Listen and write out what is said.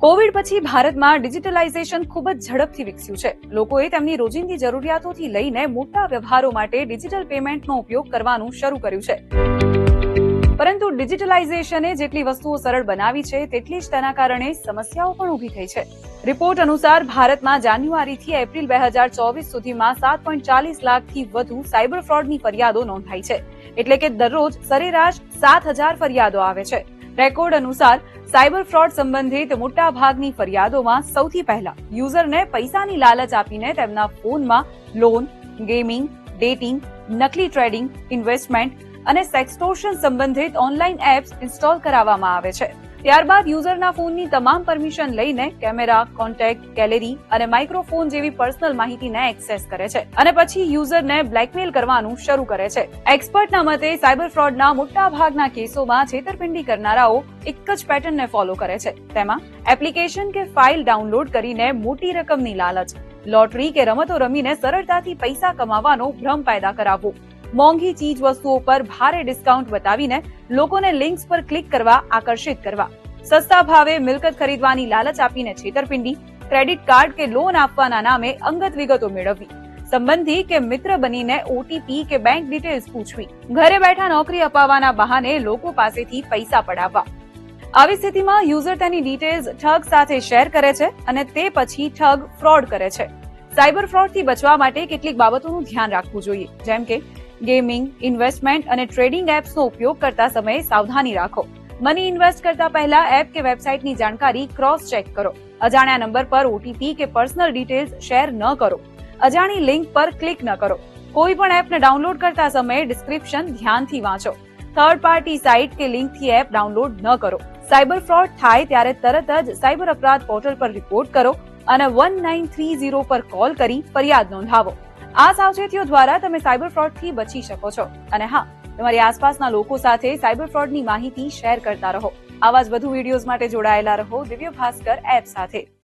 Covid પછી ભારતમાં digitalisation ખૂબ જ ઝડપથી વિકસ્યું છે. લોકોએ તેમની રોજિંદી જરૂરિયાતોથી લઈને મોટા વ્યવહારો માટે ડિજિટલ પેમેન્ટનો ઉપયોગ કરવાનું શરૂ કર્યું છે. પરંતુ ડિજિટલાઇઝેશને જેટલી વસ્તુઓ સરળ બનાવી છે તેટલી જ તેના કારણે સમસ્યાઓ પણ ઊભી થઈ છે. રિપોર્ટ અનુસાર ભારતમાં જાન્યુઆરીથી એપ્રિલ 2024 સુધીમાં 7.40 લાખથી વધુ સાયબર ફ્રોડની ફરિયાદો નોંધાઈ છે. એટલે કે દરરોજ સરેરાશ 7,000 ફરિયાદો આવે છે. રેકોર્ડ અનુસાર સાયબર ફ્રોડ સંબંધિત મોટા ભાગની ફરિયાદોમાં સૌથી પહેલા યુઝરને પૈસાની લાલચ આપીને તેમના ફોનમાં લોન, ગેમિંગ, ડેટિંગ, નકલી ટ્રેડિંગ, ઇન્વેસ્ટમેન્ટ અને સેક્સટોર્શન સંબંધિત ઓનલાઈન એપ્સ ઇન્સ્ટોલ કરાવવામાં આવે છે. ત્યારબાદ યુઝરના ફોનની તમામ પરમિશન લઈને કેમેરા, કોન્ટેક્ટ, ગેલેરી અને માઇક્રોફોન જેવી પર્સનલ માહિતીને એક્સેસ કરે છે અને પછી યુઝરને બ્લેકમેલ કરવાનું શરૂ કરે છે. એક્સપર્ટના મતે સાયબર ફ્રોડના મોટા ભાગના કેસોમાં છેતરપિંડી કરનારાઓ એક જ પેટર્નને ફોલો કરે છે. તેમાં એપ્લિકેશન કે ફાઇલ ડાઉનલોડ કરીને મોટી રકમની લાલચ, લોટરી કે રમતો રમીને સરળતાથી પૈસા કમાવાનો ભ્રમ પેદા કરાવવો, મોંઘી ચીજ વસ્તુઓ પર ભારે ડિસ્કાઉન્ટ બતાવીને લોકોને લિંક્સ પર ક્લિક કરવા આકર્ષિત કરવા, સસ્તા ભાવે મિલકત ખરીદવાની લાલચ આપીને છેતરપિંડી, ક્રેડિટ કાર્ડ કે લોન આપવાના નામે અંગત વિગતો મેળવવી, સંબંધી કે મિત્ર બનીને ઓટીપી કે બેંક ડિટેલ્સ પૂછવી, ઘરે બેઠા નોકરી અપાવવાના બહાને લોકો પાસેથી પૈસા પડાવવા. આવી સ્થિતિમાં યુઝર તેની ડિટેલ્સ ઠગ સાથે શેર કરે છે અને તે પછી ઠગ ફ્રોડ કરે છે. સાયબર ફ્રોડથી બચવા માટે કેટલીક બાબતોનું ધ્યાન રાખવું જોઈએ, જેમ કે ગેમિંગ, ઇન્વેસ્ટમેન્ટ અને ટ્રેડિંગ એપ્સનો ઉપયોગ કરતા સમયે સાવધાની રાખો. મની ઇન્વેસ્ટ કરતા પહેલા એપ કે વેબસાઇટની જાણકારી ક્રોસ ચેક કરો. અજાણ્યા નંબર પર ઓટીપી કે પર્સનલ ડિટેલ્સ શેર ન કરો. અજાણી લિંક પર ક્લિક ન કરો. કોઈ પણ એપને ડાઉનલોડ કરતા સમયે ડિસ્ક્રિપ્શન ધ્યાનથી વાંચો. થર્ડ પાર્ટી સાઇટ કે લિંકથી એપ ડાઉનલોડ ન કરો. સાયબર ફ્રોડ થાય ત્યારે તરત જ સાયબર અપરાધ પોર્ટલ પર રિપોર્ટ કરો અને 1930 પર કોલ કરી ફરિયાદ નોંધાવો. આ સાવચેતીઓ દ્વારા તમે સાયબર ફ્રોડથી બચી શકો છો. અને હા, તમારી આસપાસના લોકો સાથે સાયબર ફ્રોડની માહિતી શેર કરતા રહો. આવા જ વધુ વિડીયોઝ માટે જોડાયેલા રહો દિવ્ય ભાસ્કર એપ સાથે.